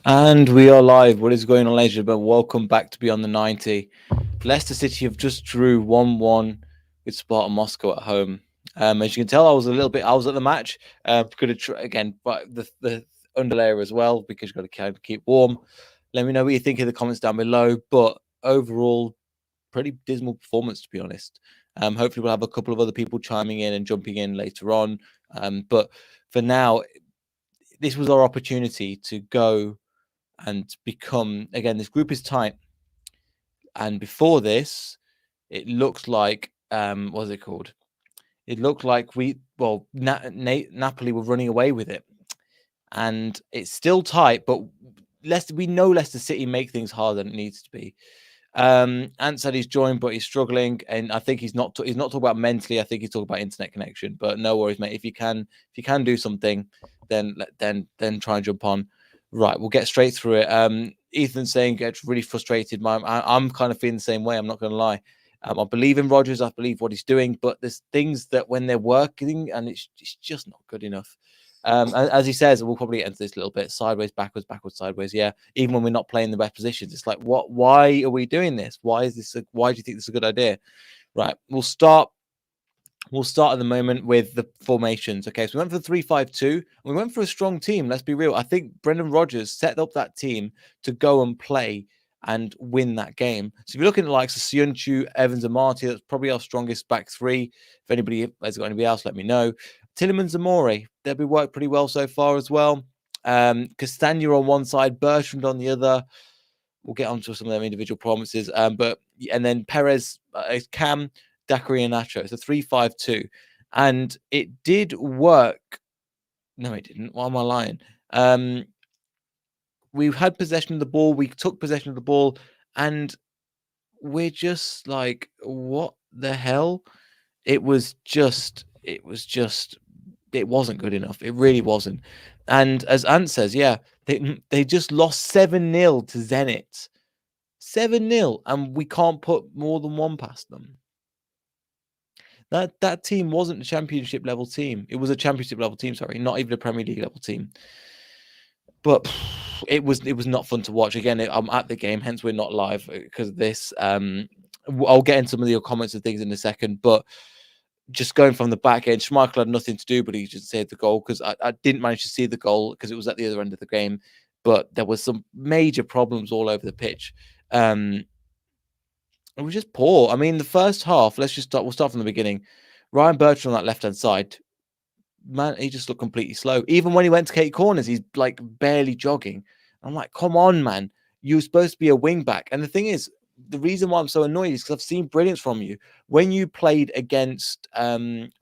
And we are live. What is going on, ladies and gentlemen? Welcome back to Beyond the 90. Leicester City have just drew 1-1 with Spartak Moscow at home. As you can tell, I was at the match. Could have, again, but the underlayer as well, because you've got to kind of keep warm. Let me know what you think in the comments down below. But overall, pretty dismal performance, to be honest. Hopefully, we'll have a couple of other people chiming in and jumping in later on. But for now, this was our opportunity to go and become, again, this group is tight, and before this it looks like what's it called, it looked like Napoli were running away with it, and it's still tight, but we know Leicester City make things harder than it needs to be. Ant said he's joined, but he's struggling, and I think he's not talking about mentally. I think he's talking about internet connection. But no worries, mate. If you can do something, then try and jump on. Right, we'll get straight through it. Ethan saying gets really frustrated. I'm kind of feeling the same way. I'm not going to lie. I believe in Rodgers. I believe what he's doing, but there's things that when they're working, and it's just not good enough. As he says, we'll probably get into this a little bit. Sideways, backwards, backwards, sideways. Yeah, even when we're not playing the best positions, it's like, what? Why are we doing this? Why is this? Why do you think this is a good idea? Right, we'll start at the moment with the formations. Okay, so we went for 3-5-2. We went for a strong team. Let's be real. I think Brendan Rodgers set up that team to go and play and win that game. So if you're looking at like Siyunchu, Evans, and Marty, that's probably our strongest back three. If anybody has got anybody else, let me know. Tillemans and Morey, they've been worked pretty well so far as well. Castagna on one side, Bertrand on the other. We'll get onto some of them individual performances. And then Perez, Cam, Dakary, and Nacho. It's a 3-5-2. And it did work. No, it didn't. Why am I lying? We've had possession of the ball. We took possession of the ball. And we're just like, what the hell? It wasn't good enough. It really wasn't. And as Ant says, yeah, they just lost 7-0 to Zenit. 7-0, and we can't put more than one past them. That team wasn't a championship level team. It was a championship level team, sorry, not even a Premier League level team. But it was not fun to watch. Again, I'm at the game, hence we're not live because of this. I'll get into some of your comments and things in a second, but just going from the back end, Schmeichel had nothing to do, but he just saved the goal because I didn't manage to see the goal because it was at the other end of the game. But there was some major problems all over the pitch. It was just poor. I mean, the first half, we'll start from the beginning. Ryan Bertrand on that left-hand side, man, he just looked completely slow. Even when he went to Kate corners, he's like barely jogging. I'm like, come on, man. You're supposed to be a wing back. And the thing is, the reason why I'm so annoyed is because I've seen brilliance from you. When you played against Villarreal,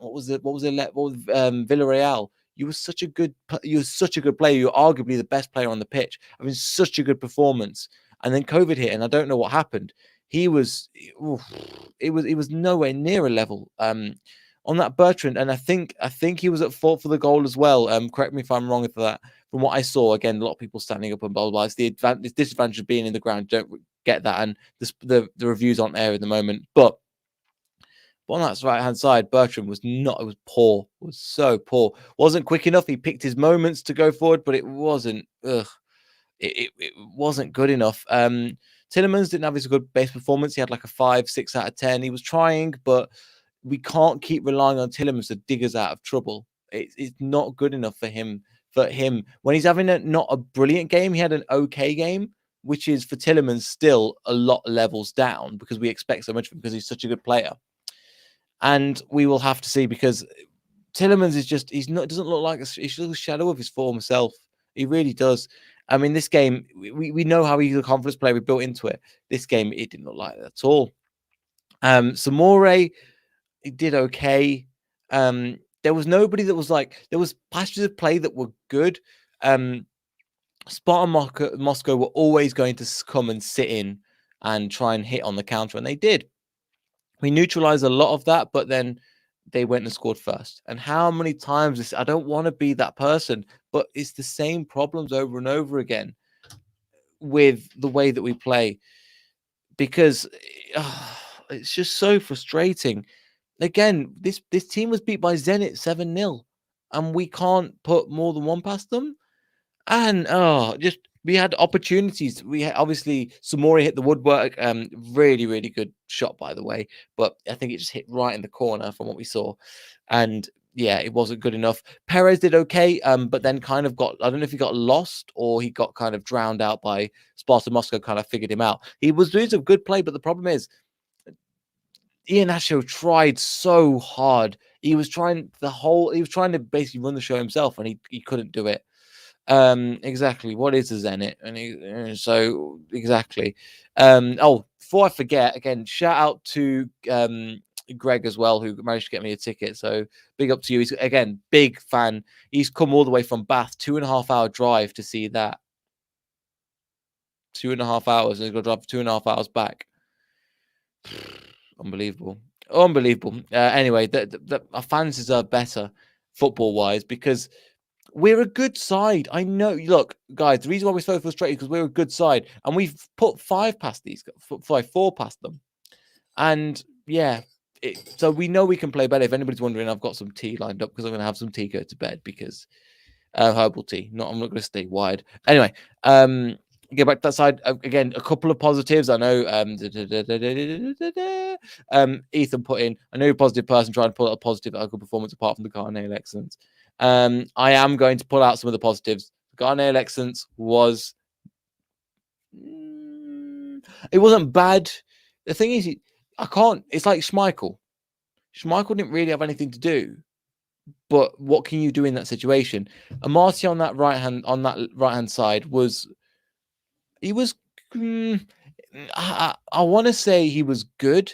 you were such a good player. You're arguably the best player on the pitch. I mean, such a good performance. And then COVID hit, and I don't know what happened. It was nowhere near a level on that Bertrand, and I think he was at fault for the goal as well. Correct me if I'm wrong with that. From what I saw, again, a lot of people standing up and blah blah blah. It's the disadvantage of being in the ground. Don't get that, and the reviews aren't there at the moment. But on that right hand side, Bertrand was not. It was poor. It was so poor. Wasn't quick enough. He picked his moments to go forward, but it wasn't. It wasn't good enough. Tillemans didn't have his good base performance. He had like a 5-6 out of 10. He was trying, but we can't keep relying on Tillemans to dig us out of trouble. It's not good enough for him. When he's having not a brilliant game, he had an okay game, which is for Tillemans still a lot of levels down because we expect so much from him because he's such a good player. And we will have to see because Tillemans is just doesn't look like he's a shadow of his former self. He really does. I mean, this game, we know how he's a confidence player. We built into it. This game, it didn't look like that at all. Samore, he did okay. There was nobody that was like, there was patches of play that were good. Spartak Moscow were always going to come and sit in and try and hit on the counter, and they did. We neutralized a lot of that, but then they went and scored first. And how many times I don't want to be that person, but it's the same problems over and over again with the way that we play because it's just so frustrating. Again, this team was beat by Zenit 7-0 and we can't put more than one past them. And just we had opportunities. We had, obviously Samori hit the woodwork. Really, really good shot, by the way. But I think it just hit right in the corner from what we saw, and yeah, it wasn't good enough. Perez did okay, but then kind of got, I don't know if he got lost or he got kind of drowned out by Sparta Moscow. Kind of figured him out. He was doing some good play, but the problem is Iheanacho tried so hard. He was trying to basically run the show himself, and he couldn't do it. Exactly. What is a Zenit? And so exactly. Before I forget, again, shout out to Greg as well, who managed to get me a ticket. So big up to you. He's again big fan. He's come all the way from Bath, 2.5 hour drive to see that. 2.5 hours, and he's got to drive for 2.5 hours back. Unbelievable. Anyway, our fans deserve better football wise because we're a good side. I know. Look, guys, the reason why we're so frustrated is because we're a good side, and we've put 4 past them. And yeah, so we know we can play better. If anybody's wondering, I've got some tea lined up because I'm going to have some tea go to bed because herbal tea. I'm not going to stay wide. Anyway, get back to that side again. A couple of positives. I know. Ethan put in. I know you're a positive person trying to pull out a positive, a good performance apart from the Ghanian excellence. I am going to pull out some of the positives. Ghanian excellence was. It wasn't bad. The thing is, I can't. It's like Schmeichel. Schmeichel didn't really have anything to do. But what can you do in that situation? Amartey on that right hand side was. He was. I want to say he was good,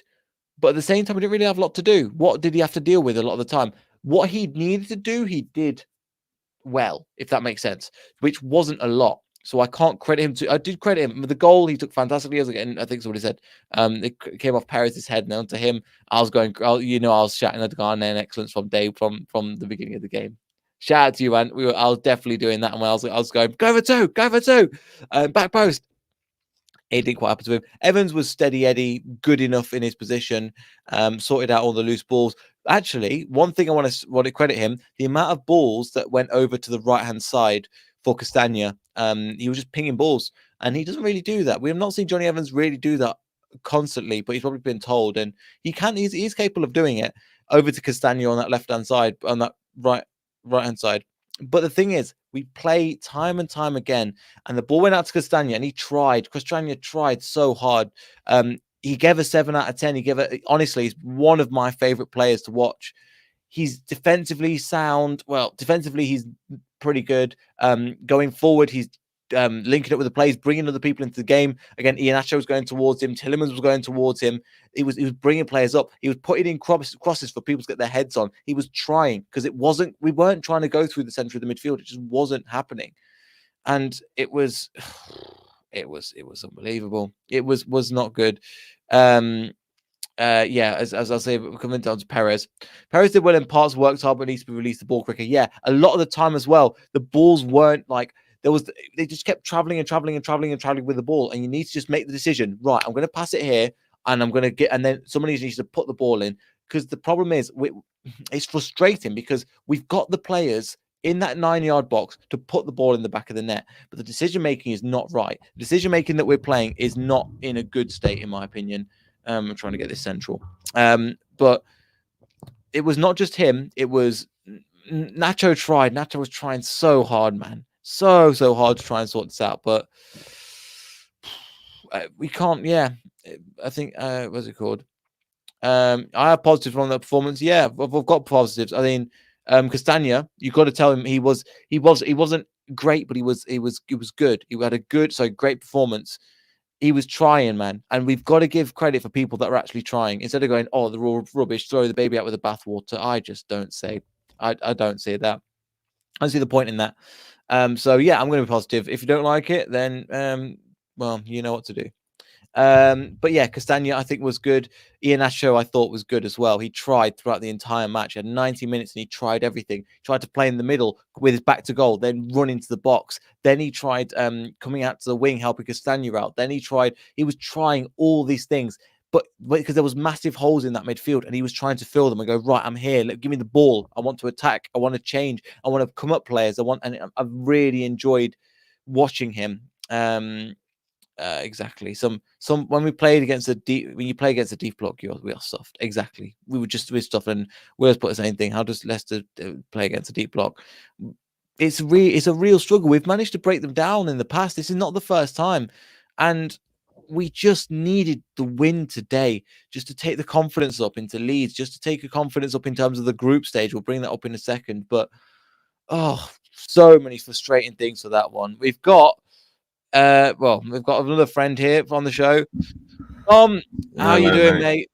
but at the same time, he didn't really have a lot to do. What did he have to deal with a lot of the time? What he needed to do, he did well, if that makes sense, which wasn't a lot. So I can't credit him I did credit him with the goal. He took fantastically. Again, I think somebody said it came off Perez's head and onto him. I was shouting at the Ghanian excellence from the beginning of the game. Shout out to you, man. I was definitely doing that, and I was going go for two, back post. It didn't quite happen to him. Evans was steady Eddie, good enough in his position, sorted out all the loose balls. Actually, one thing I want to credit him, the amount of balls that went over to the right-hand side for Castagna, he was just pinging balls, and he doesn't really do that. We have not seen Johnny Evans really do that constantly, but he's probably been told, and he's capable of doing it over to Castagna on that left-hand side, on that right-hand side. But the thing is, we play time and time again, and the ball went out to Castagna, and Castagna tried so hard. He gave a 7 out of 10. Honestly, he's one of my favorite players to watch. He's defensively sound. Well, defensively, he's pretty good. Going forward, he's linking up with the plays, bringing other people into the game. Again, Iheanacho was going towards him. Tillemans was going towards him. He was bringing players up. He was putting in crosses for people to get their heads on. He was trying because we weren't trying to go through the center of the midfield. It just wasn't happening. And it was unbelievable. It was not good. As I say, coming down to Perez. Perez did well in parts, worked hard, but needs to be released the ball quicker. Yeah, a lot of the time as well, the balls weren't like they just kept traveling with the ball, and you need to just make the decision. Right, I'm going to pass it here, and I'm going to and then somebody needs to put the ball in, because the problem is it's frustrating because we've got the players in that 9-yard box to put the ball in the back of the net, but the decision making is not right. The decision making that we're playing is not in a good state, in my opinion. I'm trying to get this central. But it was not just him. It was Nacho tried. Nacho was trying so hard, man. So hard to try and sort this out. But we can't, yeah. I think, what's it called? I have positives from that performance. Yeah, I've got positives. I mean, Castagna, you got to tell him he wasn't great, but he was good. He had a great performance. He was trying, man. And we've got to give credit for people that are actually trying. Instead of going, oh, they're all rubbish, throw the baby out with the bathwater. I just don't say, I don't say that. I see the point in that. So yeah, I'm going to be positive. If you don't like it, then, well, you know what to do. But yeah, Castagna, I think, was good. Iheanacho, I thought, was good as well. He tried throughout the entire match. He had 90 minutes and he tried everything. He tried to play in the middle with his back to goal, then run into the box. Then he tried coming out to the wing, helping Castagna out. Then he was trying all these things. But because there was massive holes in that midfield, and he was trying to fill them and go, right, I'm here. Give me the ball. I want to attack. I want to change. I want to come up players. And I've really enjoyed watching him. Exactly. Some when we played against when you play against a deep block, we are soft. Exactly. We're soft, and we always put the same thing. How does Leicester play against a deep block? It's a real struggle. We've managed to break them down in the past. This is not the first time, and we just needed the win today just to take the confidence up into Leeds, just to take the confidence up in terms of the group stage. We'll bring that up in a second, but so many frustrating things for that one. We've got another friend here on the show. How Hello, you doing, mate?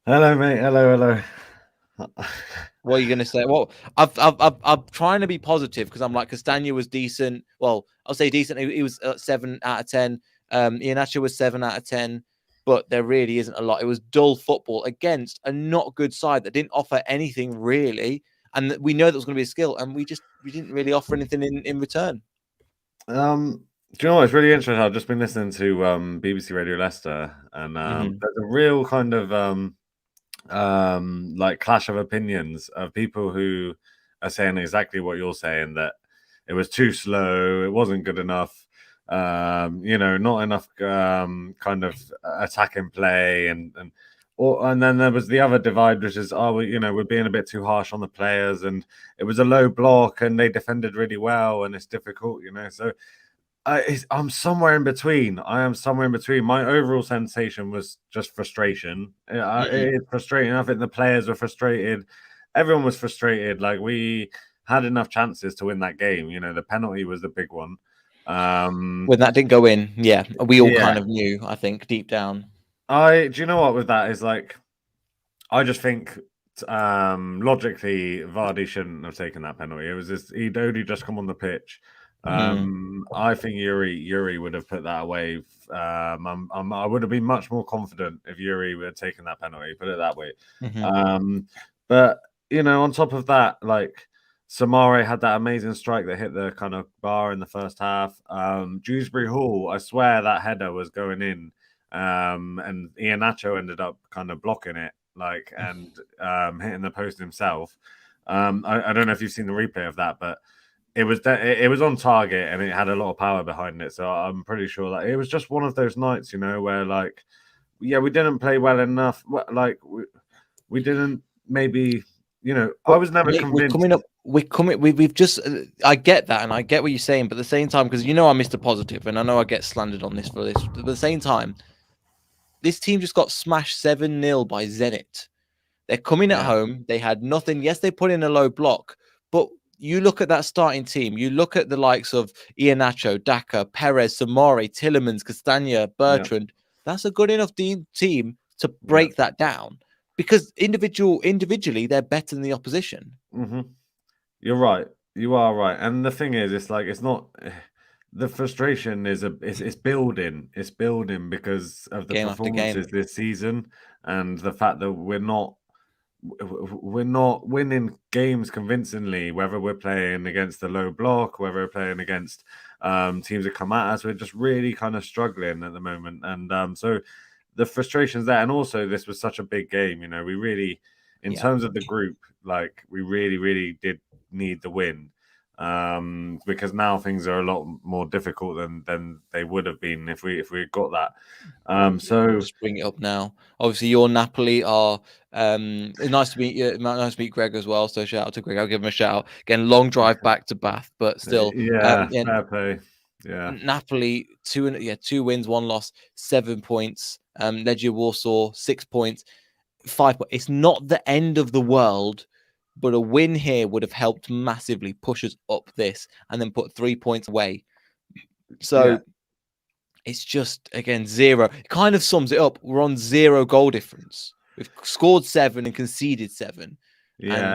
Hello, mate. Hello. What are you going to say? Well, I'm trying to be positive because I'm like, Castagna was decent. Well, I'll say decent. He was 7 out of 10. Iheanacho was 7 out of 10. But there really isn't a lot. It was dull football against a not good side that didn't offer anything really. And we know that was going to be a skill. And we didn't really offer anything in return. Do you know what? It's really interesting. I've just been listening to BBC Radio Leicester, and there's a real kind of like clash of opinions of people who are saying exactly what you're saying, that it was too slow, it wasn't good enough, not enough kind of attacking play, and then there was the other divide, which is we're being a bit too harsh on the players, and it was a low block and they defended really well and it's difficult, so I'm somewhere in between. I am somewhere in between. My overall sensation was just frustration. It's frustrating. I think the players were frustrated. Everyone was frustrated. Like, we had enough chances to win that game. The penalty was the big one. When that didn't go in, yeah, we all kind of knew, I think, deep down. Do you know what with that is, like, I just think logically Vardy shouldn't have taken that penalty. It was he'd only just come on the pitch. I think Yuri would have put that away. I would have been much more confident if Yuri would have taken that penalty. Put it that way. But on top of that, like, Samare had that amazing strike that hit the kind of bar in the first half. Dewsbury Hall, I swear that header was going in, and Iheanacho ended up kind of blocking it, like, and hitting the post himself. I don't know if you've seen the replay of that, but it was on target and it had a lot of power behind it. So I'm pretty sure that it was just one of those nights, where, like, yeah, we didn't play well enough. Like, we didn't maybe, I was never convinced. We've just, I get that, and I get what you're saying, but at the same time, because I'm Mr. Positive, and I know I get slandered on this for this, but at the same time, this team just got smashed 7-0 by Zenit. They're coming at home. They had nothing. Yes, they put in a low block, but you look at that starting team. You look at the likes of Iheanacho, Daka, Perez, Samari, Tillemans, Castagna, Bertrand. That's a good enough team to break that down, because individually they're better than the opposition. You're right. You are right. And the thing is, it's like, it's not. The frustration is it's building. It's building because of the Game after game. performances this season and the fact that we're not winning games convincingly, whether we're playing against the low block, whether we're playing against teams that come at us. We're just really kind of struggling at the moment. And so the frustration's there. And also, this was such a big game. We really, in terms of the group, like, we really, really did need the win, because now things are a lot more difficult than they would have been if we had got that. So just bring it up now. Obviously, your Napoli are nice to meet you. Nice to meet Greg as well. So shout out to Greg. I'll give him a shout out. Again, long drive back to Bath, but still, fair play. Yeah, Napoli 2 wins, 1 loss, 7 points. Legia Warsaw 6 points, 5 points. It's not the end of the world, but a win here would have helped massively push us up this, and then put 3 points away. So it's just, again, 0. It kind of sums it up. We're on 0 goal difference. We've scored 7 and conceded 7. Yeah,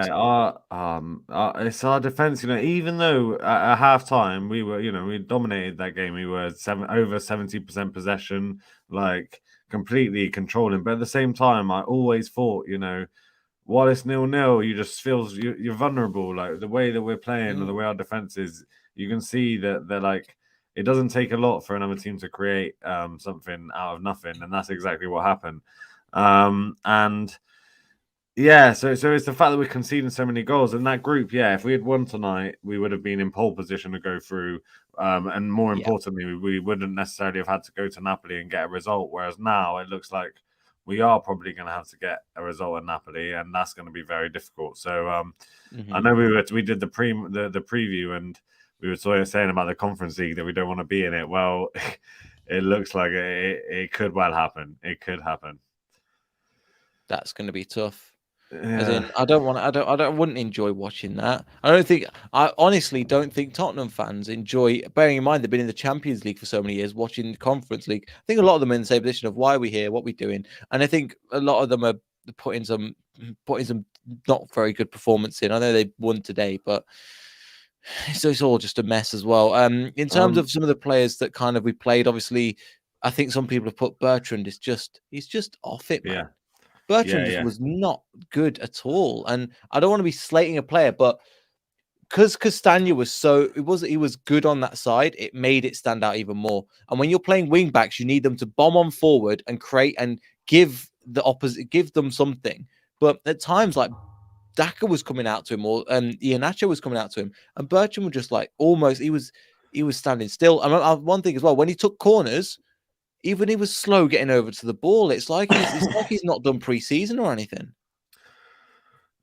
it's our defense. Even though at half time we dominated that game. We were over 70% possession, like, completely controlling. But at the same time, I always thought, while it's 0-0, you just feel you're vulnerable. Like, the way that we're playing or the way our defense is, you can see that they're like, it doesn't take a lot for another team to create something out of nothing, and that's exactly what happened. And Yeah, so it's the fact that we're conceding so many goals in that group. Yeah, if we had won tonight, we would have been in pole position to go through, and more Yeah. importantly, we wouldn't necessarily have had to go to Napoli and get a result. Whereas now it looks like we are probably going to have to get a result at Napoli, and that's going to be very difficult. So I know we did the preview, and we were sort of saying about the Conference League that we don't want to be in it. Well, it looks like it could well happen. It could happen. That's going to be tough. As Yeah. in, I wouldn't enjoy watching that. I honestly don't think Tottenham fans enjoy, bearing in mind they've been in the Champions League for so many years, watching the Conference League. I think a lot of them are in the same position of why are we here, what are we doing, and I think a lot of them are putting some not very good performance in. I know they won today, but it's all just a mess as well. In terms of some of the players that kind of we played, obviously, I think some people have put Bertrand. He's just off it, man. Yeah. Bertrand just Yeah. was not good at all. And I don't want to be slating a player, but because Castagna was he was good on that side, it made it stand out even more. And when you're playing wing backs, you need them to bomb on forward and create and give them something. But at times, like Daka was coming out to him, or Iheanacho was coming out to him, and Bertrand was just like almost he was standing still. And one thing as well, when he took corners, even he was slow getting over to the ball. It's like he's not done pre-season or anything.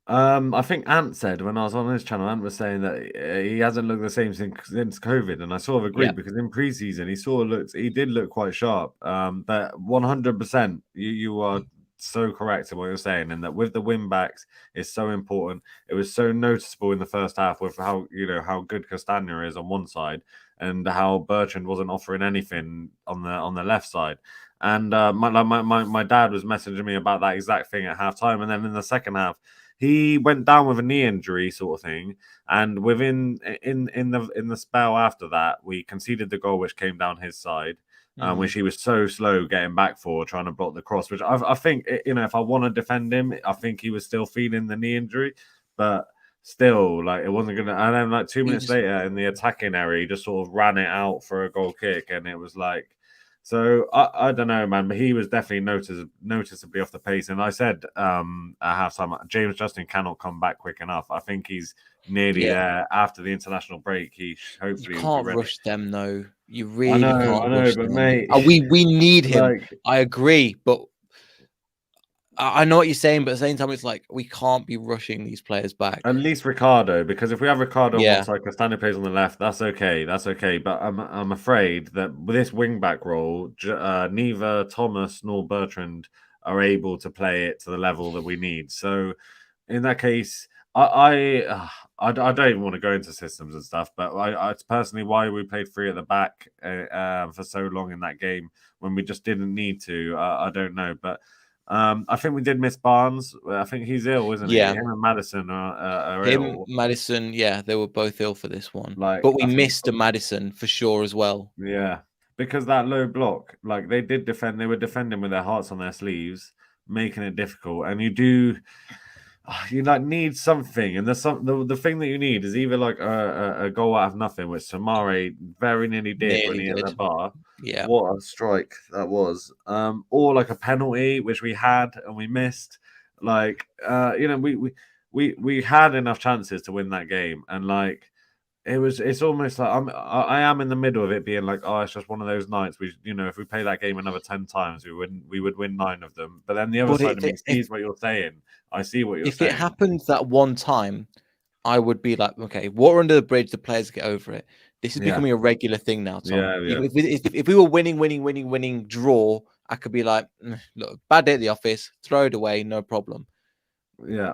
I think Ant said when I was on his channel, Ant was saying that he hasn't looked the same since COVID, and I sort of agreed because in preseason he did look quite sharp. But 100%, you are so correct in what you're saying, and that with the win backs, it's so important. It was so noticeable in the first half with how good Castagna is on one side, and how Bertrand wasn't offering anything on the left side. And my dad was messaging me about that exact thing at halftime, and then in the second half he went down with a knee injury sort of thing, and within in the spell after that, we conceded the goal which came down his side, which he was so slow getting back for, trying to block the cross. Which I think if I want to defend him, I think he was still feeling the knee injury, but still, like it wasn't gonna. And then like 2 minutes later in the attacking area, he just sort of ran it out for a goal kick, and it was like. So I don't know, man, but he was definitely noticeably off the pace. And I said at halftime, James Justin cannot come back quick enough. I think he's nearly there after the international break. Hopefully you will be can't ready. rush them though. You I really know, can't rush but them. mate, We need him. like, I agree, but I know what you're saying. But at the same time, it's like we can't be rushing these players back. at least Ricardo, because if we have Ricardo on one Yeah, side, Castagna plays on the left, that's okay. That's okay. But I'm afraid that with this wing back role, neither Thomas nor Bertrand are able to play it to the level that we need. So in that case, I don't even want to go into systems and stuff, but it's personally why we played three at the back for so long in that game when we just didn't need to. I don't know, but I think we did miss Barnes. I think he's ill, isn't he? yeah. Him and Madison are Him, ill. Madison, yeah, they were both ill for this one, Like but we I think, missed a Madison for sure as well. yeah, because that low block, like they did defend, they were defending with their hearts on their sleeves, making it difficult. And you like need something, and the thing that you need is either like a goal out of nothing, which Samare very nearly did when Nearly he hit the did. bar. Yeah, What a strike that was. Or like a penalty which we had and we missed. Like we had enough chances to win that game, and like it's almost like I am in the middle of it being like, oh, it's just one of those nights. If we play that game another 10 times, we would win 9 of them. But then the other but side of me sees what you're saying. I see what you're if it saying. happened that one time, I would be like, okay, water under the bridge. The players get over it. This is Yeah, becoming a regular thing now, Tom. yeah. If we were winning, draw, I could be like, look, bad day at the office, throw it away, no problem. Yeah.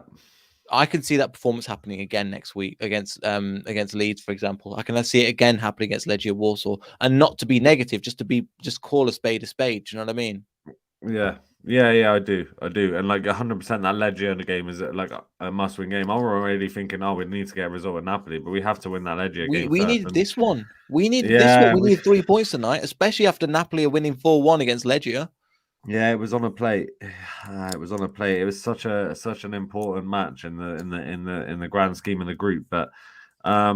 I can see that performance happening again next week against Leeds, for example. I can see it again happening against Legia Warsaw, and not to be negative, just call a spade a spade. Do you know what I mean? Yeah, I do. And like 100% that Legia game is like a must-win game. I'm already thinking, oh, we need to get a result at Napoli, but we have to win that Legia game We first. needed this one. We needed this one. Yeah, We needed 3 points tonight, especially after Napoli are winning 4-1 against Legia. yeah, it was on a plate. It was on a plate. It was such an important match in the grand scheme of the group. But I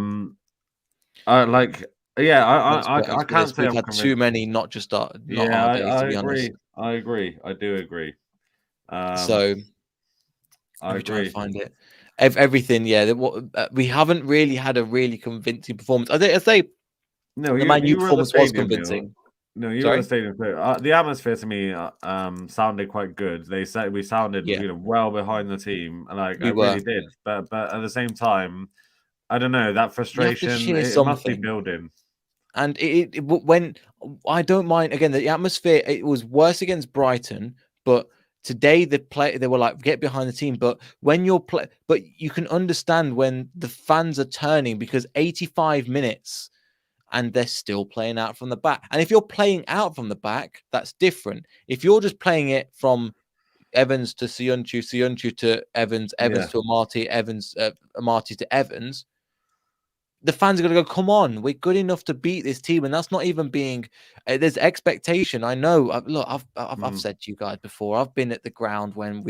like, yeah, I As for this, can't say we've I'm had too convinced. many, not Yeah, our days, I to be honest. agree. I agree. I do agree. So I Let me try and agree. find it. Everything, yeah. We haven't really had a really convincing performance. I say No, the you Man U you were at the performance was stadium, Neil. convincing. No, you were at the Sorry? stadium. The atmosphere to me sounded quite good. They said we sounded Yeah, well behind the team, like I we were. really did. But at the same time, I don't know, that You have to frustration. share It must be something. building. And when I don't mind again, the atmosphere, it was worse against Brighton, but today they were like get behind the team. But when you're but you can understand when the fans are turning because 85 minutes and they're still playing out from the back. And if you're playing out from the back, that's different. If you're just playing it from Evans to Sionchu, Sionchu to Evans, Evans Yeah, to Amati, Evans, Amati to Evans, the fans are going to go, come on, we're good enough to beat this team. And that's not even being, there's expectation. I know, look, I've mm, said to you guys before, I've been at the ground when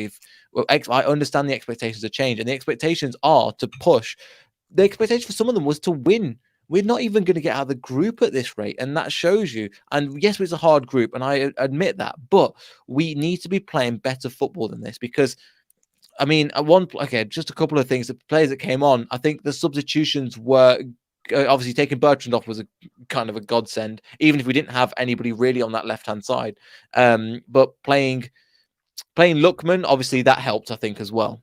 I understand the expectations have changed. And the expectations are to push. The expectation for some of them was to win. We're not even going to get out of the group at this rate. And that shows you. And yes, it's a hard group. And I admit that. But we need to be playing better football than this because I mean, just a couple of things. The players that came on, I think the substitutions were obviously taking Bertrand off was a kind of a godsend, even if we didn't have anybody really on that left hand side. But playing Lookman, obviously that helped, I think, as well.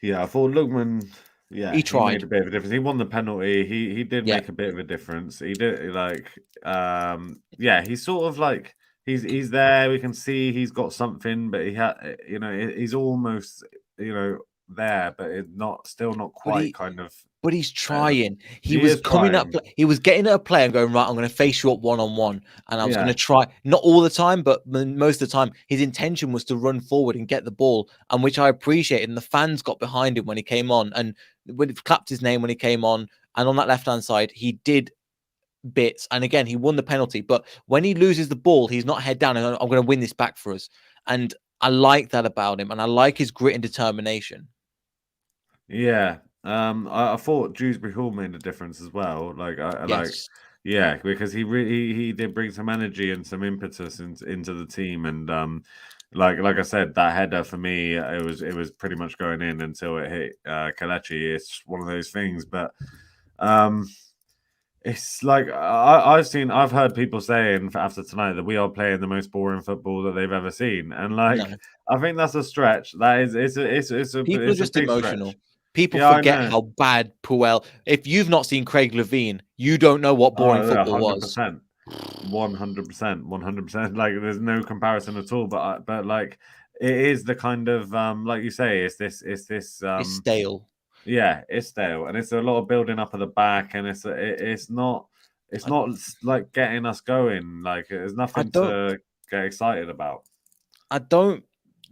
yeah. I thought Lookman. Yeah, He he made tried. a bit of a difference. He won the penalty. He did Yeah. make a bit of a difference. He did yeah. He's sort of like he's there. We can see he's got something, but he's almost there, but it not still not But quite he kind of. but he's trying. He He was is coming up. trying. He was getting at a play and going right. I'm going to face you up one on one, and I was going to Yeah, try. Not all the time, but most of the time, his intention was to run forward and get the ball, and which I appreciated. And the fans got behind him when he came on, and when it clapped his name when he came on. And on that left hand side, he did bits. And again, he won the penalty. But when he loses the ball, he's not head down. And I'm going to win this back for us. And I like that about him, and I like his grit and determination. yeah. I thought Dewsbury Hall made a difference as well. Yes, Yeah, because he really he did bring some energy and some impetus into the team, and like I said, that header for me, it was pretty much going in until it hit Kelechi. It's one of those things, but um, it's like I've heard people saying after tonight that we are playing the most boring football that they've ever seen, and no. I think that's a stretch. That is People are it's a just big stretch. emotional. People Yeah, I forget know. how bad Puel. If you've not seen Craig Levine, you don't know what boring Oh, yeah, football was. 100%. 100%, 100%. Like, there's no comparison at all. But like, it is the kind of like you say, It's stale. yeah, it's stale, and it's a lot of building up at the back, and it's I, not like getting us going. Like, there's I nothing don't. to get excited about. I don't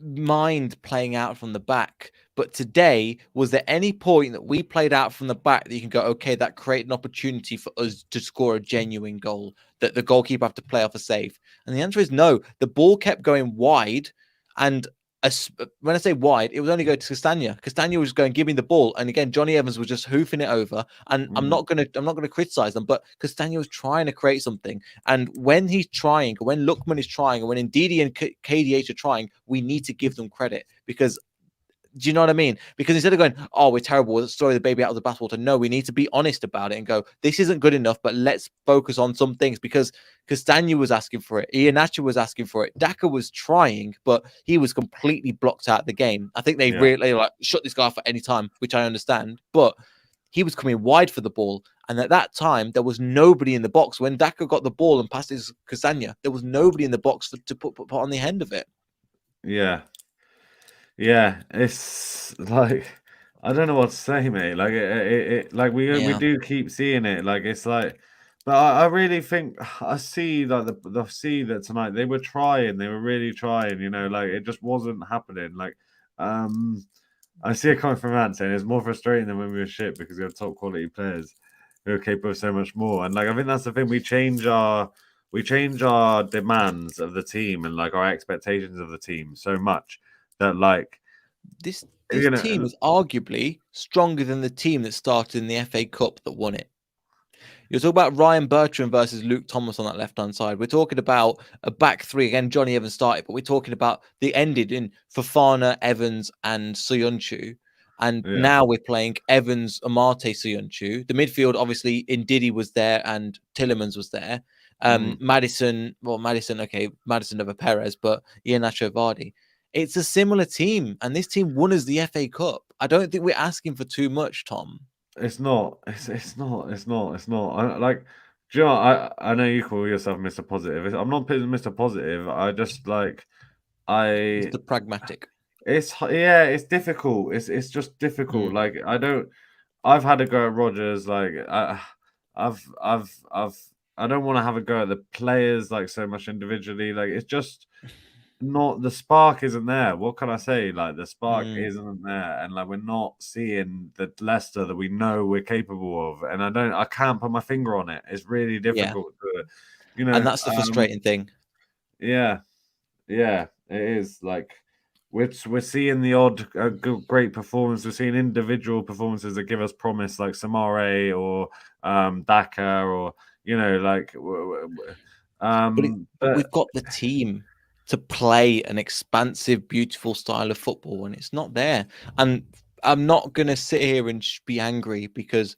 mind playing out from the back. But today, was there any point that we played out from the back that you can go, okay, that created an opportunity for us to score a genuine goal that the goalkeeper have to play off a save? And the answer is no. The ball kept going wide, and when I say wide, it was only going to Castagna. Castagna was going, give me the ball, and again, Johnny Evans was just hoofing it over. And Mm, I'm not gonna criticize them, but Castagna was trying to create something. And when he's trying, when Lookman is trying, and when Ndidi and KDH are trying, we need to give them credit because do you know what I mean? Because instead of going, oh, we're terrible, let's throw the baby out of the bathwater. No, we need to be honest about it and go, this isn't good enough, but let's focus on some things because Castagna was asking for it. Iheanacho was asking for it. Daka was trying, but he was completely blocked out of the game. I think they yeah, really like shut this guy off at any time, which I understand, but he was coming wide for the ball. And at that time, there was nobody in the box. When Daka got the ball and passed it to Castagna, there was nobody in the box to put on the end of it. yeah. Yeah, it's like I don't know what to say, mate. Like like we Yeah. do keep seeing it. Like it's like, but I really think I see like the see that tonight they were trying, they were really trying. Like it just wasn't happening. Like um, I see a comment from Ant saying it's more frustrating than when we were shit because we have top quality players who are capable of so much more. And like I think that's the thing. We change our demands of the team and like our expectations of the team so much that like This you team know is arguably stronger than the team that started in the FA Cup that won it. You're talking about Ryan Bertrand versus Luke Thomas on that left-hand side. We're talking about a back three. Again, Johnny Evans started, but we're talking about the ended in Fofana, Evans, and Soyuncu. And now we're playing Evans, Amate, Soyuncu. The midfield, obviously, Ndidi was there and Tillemans was there. Madison, okay, Madison over Perez, but Iheanacho Vardy. It's a similar team, and this team won us the FA Cup. I don't think we're asking for too much, Tom. It's not. It's not. It's not. It's not. Like, do you know? I know you call yourself Mr. Positive. I'm not Mr. Positive. I just like It's the pragmatic. It's It's difficult. It's just difficult. Like I don't. I've had a go at Rodgers. Like I don't want to have a go at the players like so much individually. Like it's just not the spark isn't there. What can I say? Like the spark isn't there, and like we're not seeing the Leicester that we know we're capable of. And I can't put my finger on it. It's really difficult to, and that's the frustrating thing. Yeah, it is. Like we're seeing the odd great performance. We're seeing individual performances that give us promise, like Samare or Daka, or like. But we've got the team to play an expansive, beautiful style of football, and it's not there. And I'm not going to sit here and be angry because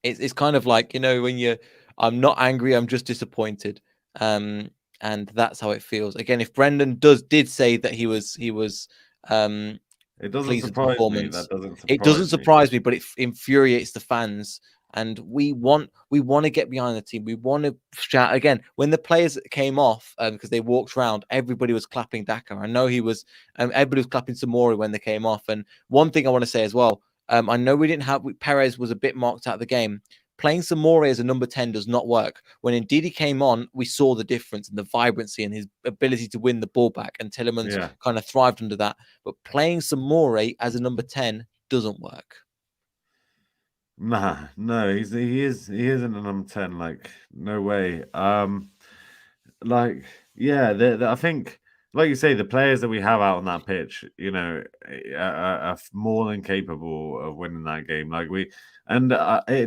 it's kind of like, when I'm not angry, I'm just disappointed. And that's how it feels. Again, if Brendan did say that he was it doesn't surprise me. That doesn't surprise it doesn't surprise me, but it infuriates the fans. And we want to get behind the team. We want to shout again. When the players came off because they walked around, everybody was clapping Daka. I know everybody was clapping Samori when they came off. And one thing I want to say as well, I know we didn't have Perez was a bit marked out of the game. Playing Samori as a number 10 does not work. When Ndidi came on, we saw the difference and the vibrancy and his ability to win the ball back. And Tillemans kind of thrived under that. But playing Samori as a number 10 doesn't work. Nah, no, he isn't a number 10. Like, no way. Like, yeah, I think, like you say, the players that we have out on that pitch, are more than capable of winning that game. Like do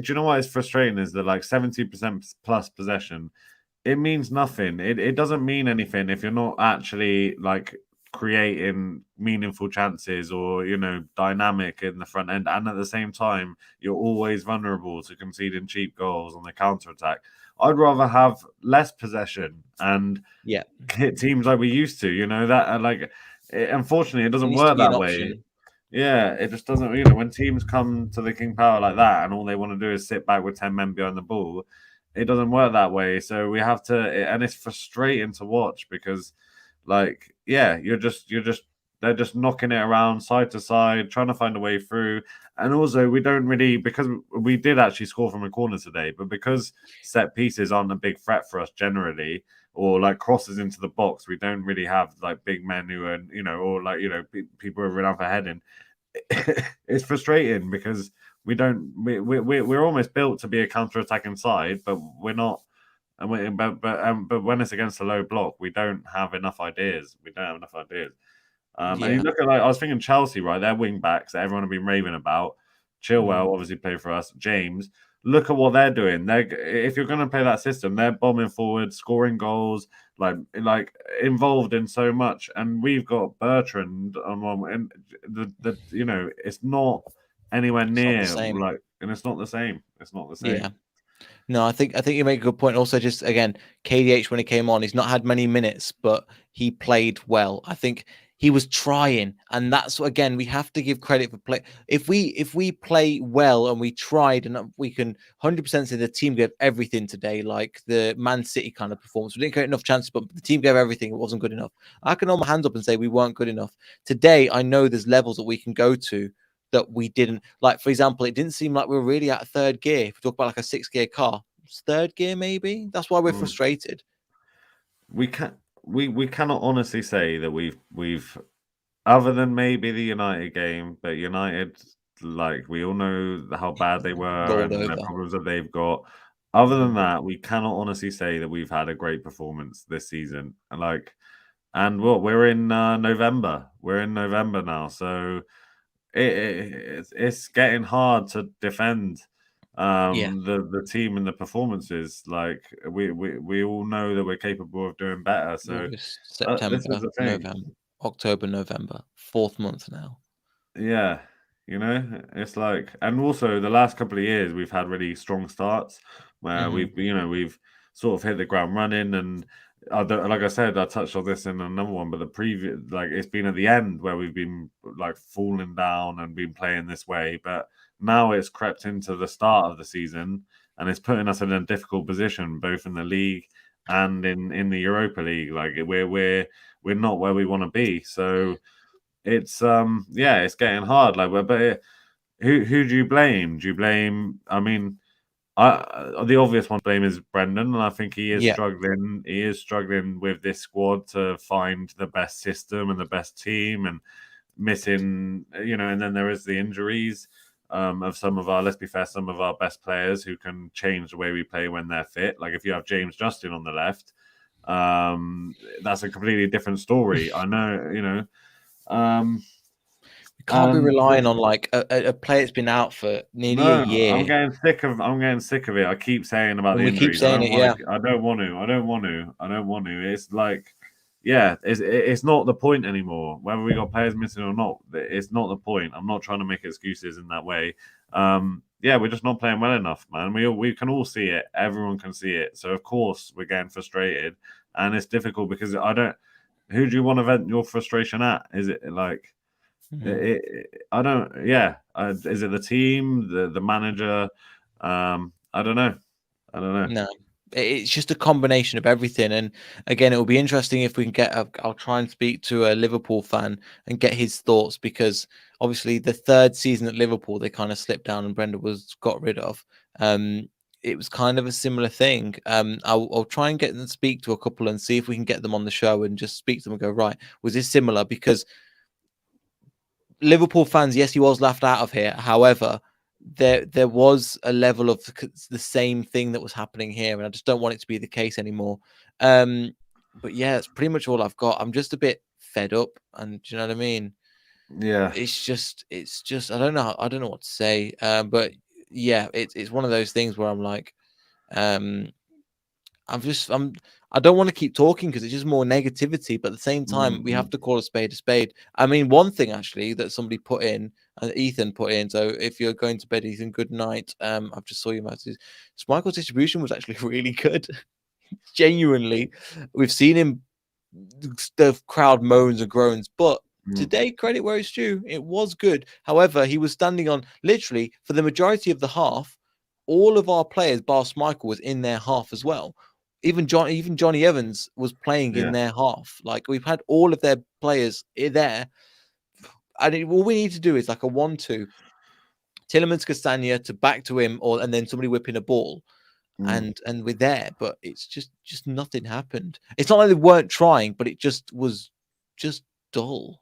you know what is frustrating is that like 70% plus possession, it means nothing. It doesn't mean anything if you're not actually like creating meaningful chances or dynamic in the front end, and at the same time you're always vulnerable to conceding cheap goals on the counter attack. I'd rather have less possession and hit teams like we used to. Unfortunately it doesn't work that way. Yeah, it just doesn't. When teams come to the King Power like that and all they want to do is sit back with 10 men behind the ball, it doesn't work that way. So we have to, and it's frustrating to watch because they're just knocking it around side to side, trying to find a way through. And also, we don't really, because we did actually score from a corner today, but because set pieces aren't a big threat for us generally, or like crosses into the box, we don't really have like big men who are, people who are renowned for heading. It's frustrating because we're almost built to be a counter-attacking side, but we're not. But when it's against a low block, we don't have enough ideas. And you look at I was thinking Chelsea, right? Their wing backs that everyone have been raving about. Chilwell obviously played for us. James, look at what they're doing. If you're going to play that system, they're bombing forward, scoring goals, like involved in so much. And we've got Bertrand on one, and it's not anywhere near and it's not the same. It's not the same. Yeah. No, I think you make a good point. Also, just again, KDH when he came on, he's not had many minutes, but he played well. I think he was trying, and that's again we have to give credit for play. If we play well and we tried, and we can 100% say the team gave everything today, like the Man City kind of performance. We didn't get enough chances, but the team gave everything. It wasn't good enough. I can hold my hands up and say we weren't good enough today. I know there's levels that we can go to that we didn't. Like, for example, it didn't seem like we were really at third gear. If we talk about like a 6-gear car, it's third gear maybe. That's why we're frustrated. We cannot honestly say that we've other than maybe the United game, but United, like we all know how bad they were and the problems that they've got. Other than that, we cannot honestly say that we've had a great performance this season. And we're in November. We're in November now, so it's getting hard to defend Yeah, The team and the performances. Like we all know that we're capable of doing better. So August, this is September, the thing. November, October, November, 4th month now. Yeah, it's like, and also the last couple of years we've had really strong starts where Hmm. we've sort of hit the ground running, and like I said, I touched on this in another one, but the previous, like, it's been at the end where we've been like falling down and been playing this way, but now it's crept into the start of the season and it's putting us in a difficult position both in the league and in the Europa League. Like we're not where we want to be, so it's yeah, it's getting hard. Like, but who do you blame? Do you blame? I mean, the obvious one to blame is Brendan, and I think he is Yeah, struggling. He is struggling with this squad to find the best system and the best team, and missing, and then there is the injuries of some of our. Let's be fair, some of our best players who can change the way we play when they're fit. Like if you have James Justin on the left, that's a completely different story. I know, um, we can't be and relying on like a player that's been out for nearly a no, I'm year, getting sick of it. I keep saying about and the we keep injuries. I saying don't it. want Yeah. to. I don't want to. I don't want to. I don't want to. It's like, yeah, it's not the point anymore. Whether we got players missing or not, it's not the point. I'm not trying to make excuses in that way. Yeah, we're just not playing well enough, man. We can all see it. Everyone can see it. So of course we're getting frustrated, and it's difficult because I don't. Who do you want to vent your frustration at? Is it like? Mhm. I don't. Yeah, is it the team, the manager? I don't know. I don't know. No, it's just a combination of everything. And again, it will be interesting if we can get. I'll try and speak to a Liverpool fan and get his thoughts, because obviously the third season at Liverpool they kind of slipped down and Brenda was got rid of. Um, it was kind of a similar thing. I'll try and get them to speak to a couple and see if we can get them on the show and just speak to them and go, right, was this similar? Because Liverpool fans, yes, he was laughed out of here. However, there was a level of the same thing that was happening here, and I just don't want it to be the case anymore. Um, but yeah, it's pretty much all I've got. I'm just a bit fed up, and do you know what I mean? Yeah, It's just I don't know what to say. But yeah, it's one of those things where I'm like, um, I don't want to keep talking because it's just more negativity, but at the same time, we mm-hmm. have to call a spade a spade. I mean, one thing actually that somebody put in, Ethan put in. So if you're going to bed, Ethan, good night. I've just saw your message. Michael's distribution was actually really good. Genuinely, we've seen him. The crowd moans and groans, but today, credit where it's due, it was good. However, he was standing on literally for the majority of the half. All of our players, bar Michael, was in their half as well. Even Johnny Evans was playing in Yeah, their half. Like we've had all of their players there, and all we need to do is like a 1-2. Tillemans Castagna to back to him, or and then somebody whipping a ball, mm. and we're there. But it's just nothing happened. It's not like they weren't trying, but it just was just dull.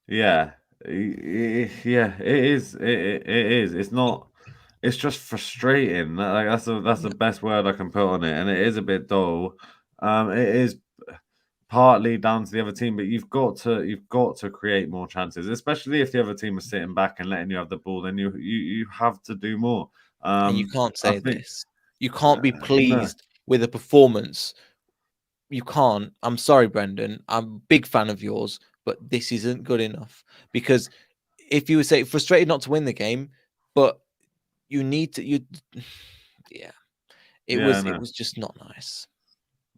Yeah, yeah. It is. It is. It's not. It's just frustrating. Like that's the best word I can put on it, and it is a bit dull. It is partly down to the other team, but you've got to create more chances, especially if the other team is sitting back and letting you have the ball. Then you have to do more. And you can't I say think this. You can't be no, pleased with a performance. You can't. I'm sorry, Brendan. I'm a big fan of yours, but this isn't good enough. Because if you would say frustrated not to win the game, but you need to, yeah, it yeah, was it no, was just not nice.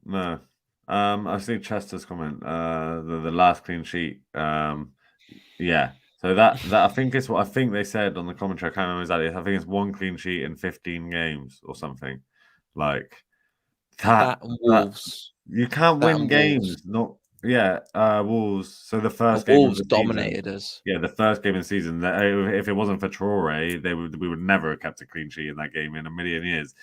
no. I see Chester's comment. The last clean sheet. Yeah. So that I think is what I think they said on the commentary. I can't remember exactly. I think it's one clean sheet in 15 games or something. Like that That and that Wolves, you can't that win and Wolves, games. Not yeah. Wolves. So the but first game of Wolves the season. dominated us. Yeah, the first game of the season. If it wasn't for Traore, we would never have kept a clean sheet in that game in a million years.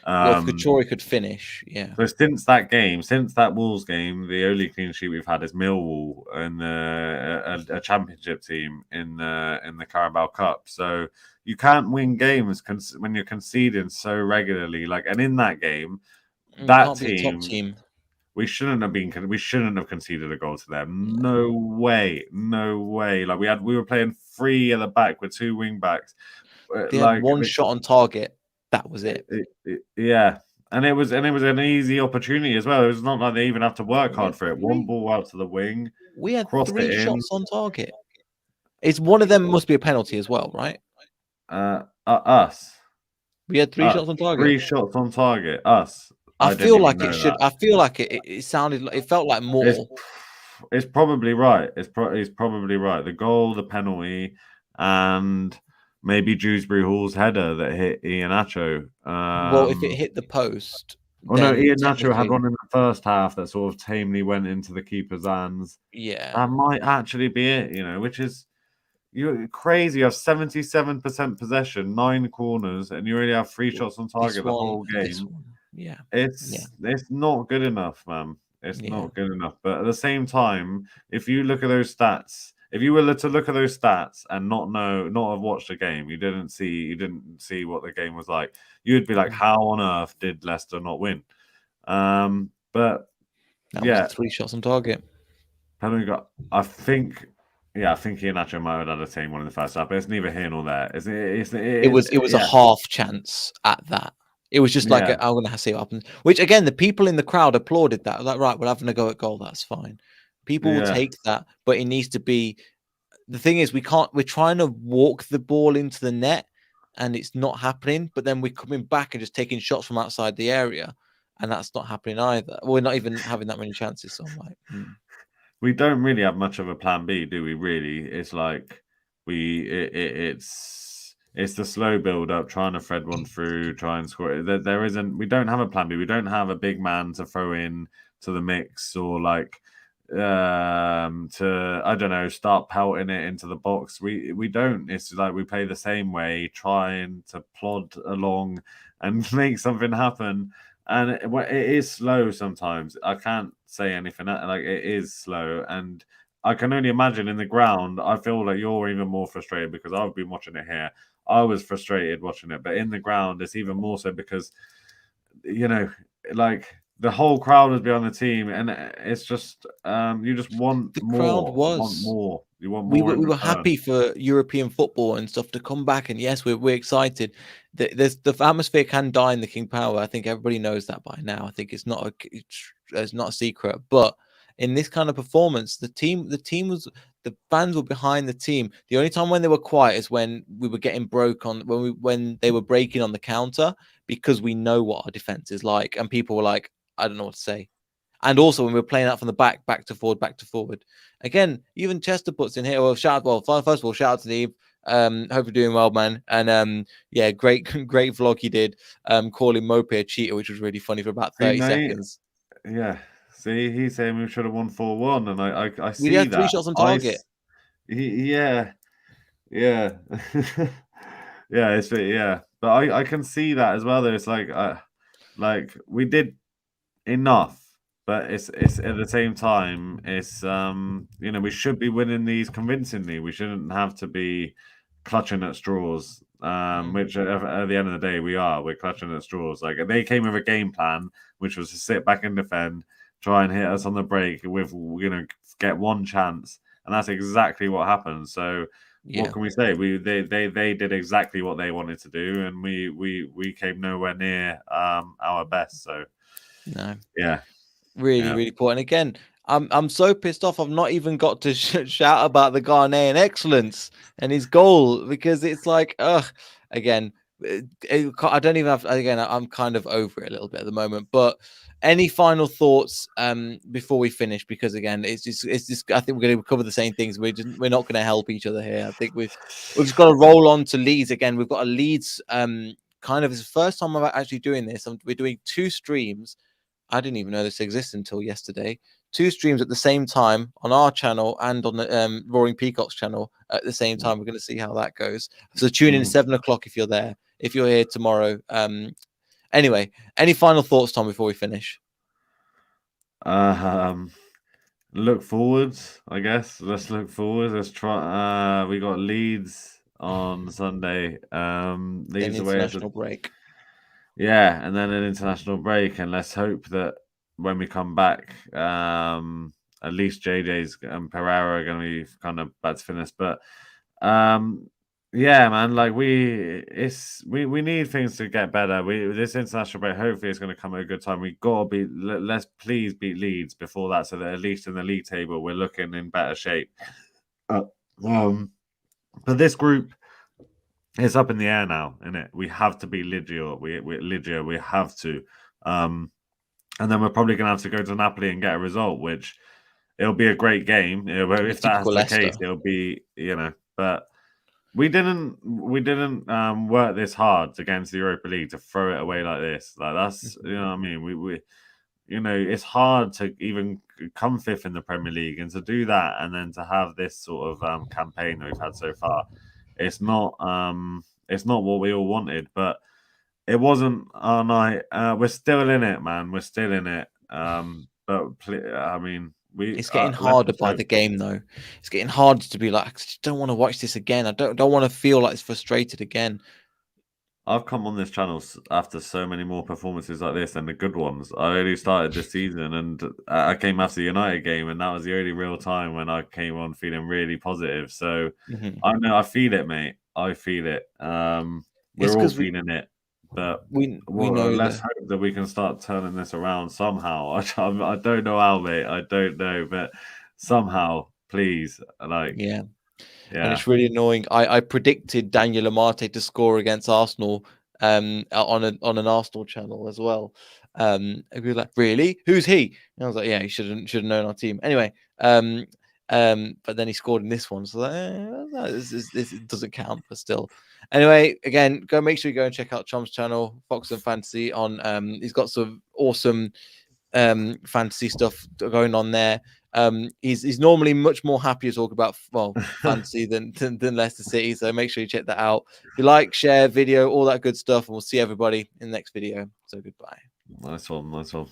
Well, if Um, Kachori could finish, yeah. so since that game, since that Wolves game, the only clean sheet we've had is Millwall and a championship team in the Carabao Cup. So you can't win games when you're conceding so regularly. Like, and in that game, And we that can't be the top team team. we shouldn't have conceded a goal to them. No way, no way. Like we were playing three at the back with two wing backs. They had one shot on target. That was it. Yeah. And it was an easy opportunity as well. It was not like they even have to work hard for it. One ball out to the wing. We had crossed 3 it in. shots on target. It's one of them must be a penalty as well, right? Us. We had 3 shots on target. 3 shots on target. Us. I feel like it should. I feel like it sounded. It felt like more. It's probably right. It's probably right. The goal, the penalty, and maybe Dewsbury Hall's header that hit Iheanacho. Well, if it hit the post, no, Iheanacho had one in the first half that sort of tamely went into the keeper's hands. Yeah, that might actually be it. Which is you're crazy. You have 77% possession, 9 corners, and you already have 3 shots on target the whole game. Yeah, it's not good enough, man. It's not good enough. But at the same time, if you look at those stats, if you were to look at those stats and not have watched a game, you didn't see what the game was like, you'd be like, how on earth did Leicester not win? But that was 3 shots on target. I think Iheanacho might have had the same one in the first half, but it's neither here nor there. It was a half chance at that. It was just like, I'm going to see what happens. Which, again, the people in the crowd applauded that. Like, right, we're having a go at goal. That's fine. People will take that, but it needs to be... The thing is, we're trying to walk the ball into the net, and it's not happening. But then we're coming back and just taking shots from outside the area, and that's not happening either. We're not even having that many chances. So I'm like... We don't really have much of a plan B, do we? Really, it's like it's the slow build up, trying to thread one through, try and score it. There isn't. We don't have a plan B. We don't have a big man to throw in to the mix, or like to, I don't know, start pelting it into the box. We don't. It's like we play the same way, trying to plod along and make something happen. And it is slow sometimes. I can't say anything. Like, it is slow, and I can only imagine in the ground. I feel like you're even more frustrated because I've been watching it here. I was frustrated watching it, but in the ground, it's even more so because, like, the whole crowd was behind the team, and it's just you just want the more. Crowd was. Want more. You want we more. were happy for European football and stuff to come back, and yes, we're excited. The atmosphere can die in the King Power. I think everybody knows that by now. I think it's not a secret. But in this kind of performance, the fans were behind the team. The only time when they were quiet is when we were getting when they were breaking on the counter, because we know what our defense is like, and people were like, I don't know what to say. And also when we were playing out from the back to forward. Again, even Chester puts in here. Well, first of all, shout out to Neve. Hope you're doing well, man. And great vlog he did. Calling Mope a cheater, which was really funny for about 30 seconds. Yeah. See, he's saying we should have won 4-1, and I see we had that. 3 shots on target. Yeah. Yeah. But I can see that as well. Though it's like we did enough, but it's at the same time, it's we should be winning these convincingly. We shouldn't have to be clutching at straws, which at the end of the day we're clutching at straws. Like, they came with a game plan, which was to sit back and defend, try and hit us on the break with get one chance, and that's exactly what happened. So what can we say? They did exactly what they wanted to do, and we came nowhere near our best. So no, really poor. And again, I'm so pissed off. I've not even got to shout about the Ghanaian excellence and his goal, because it's like, again, I don't even have. Again, I'm kind of over it a little bit at the moment. But any final thoughts before we finish? Because again, it's just. I think we're going to cover the same things. We're not going to help each other here. I think we've just got to roll on to Leeds again. We've got a Leeds. Kind of, it's the first time I'm actually doing this. We're doing 2 streams. I didn't even know this existed until yesterday. 2 streams at the same time on our channel and on the Roaring Peacock's channel at the same time. We're going to see how that goes. So tune in 7 o'clock if you're there. If you're here tomorrow. Anyway, any final thoughts, Tom, before we finish? Look forwards, I guess. Let's look forward. Let's try. We got Leeds on Sunday. Leeds away international break. Yeah, and then an international break, and let's hope that when we come back, at least JJ's and Pereira are going to be kind of back to fitness. But Yeah, man. Like we need things to get better. This international break hopefully is going to come at a good time. We gotta be let's please beat Leeds before that, so that at least in the league table we're looking in better shape. Uh, um, but this group is up in the air now, isn't it? We have to beat Ligia. We have to. And then we're probably going to have to go to Napoli and get a result, which it'll be a great game. If that's Typical the Leicester. case, it'll be but. We didn't work this hard against the Europa League to throw it away like this. Like that's what I mean. We it's hard to even come fifth in the Premier League and to do that and then to have this sort of campaign that we've had so far. It's not what we all wanted, but it wasn't our night. We're still in it, man. We're still in it. But I mean, It's getting let's harder just by hope. the game, though. It's getting harder to be like, I just don't want to watch this again. I don't want to feel like it's frustrated again. I've come on this channel after so many more performances like this than the good ones. I only started this season, and I came after the United game, and that was the only real time when I came on feeling really positive. So I know I feel it, mate. I feel it. It's We're all because feeling it, but we know let's that. hope that we can start turning this around somehow. I don't know how, mate. I don't know, but somehow, please, like, Yeah. And yeah. it's really annoying. I predicted Daniel Amate to score against Arsenal on an Arsenal channel as well. And we were like, really? Who's he? And I was like, yeah, he should have known our team. Anyway, but then he scored in this one, so this doesn't count, but still. Anyway, again, make sure you go and check out Chom's channel, Fox and Fantasy. He's got some awesome fantasy stuff going on there. He's normally much more happy to talk about fantasy than Leicester City. So make sure you check that out. If you like, share, video, all that good stuff, and we'll see everybody in the next video. So goodbye. Nice one.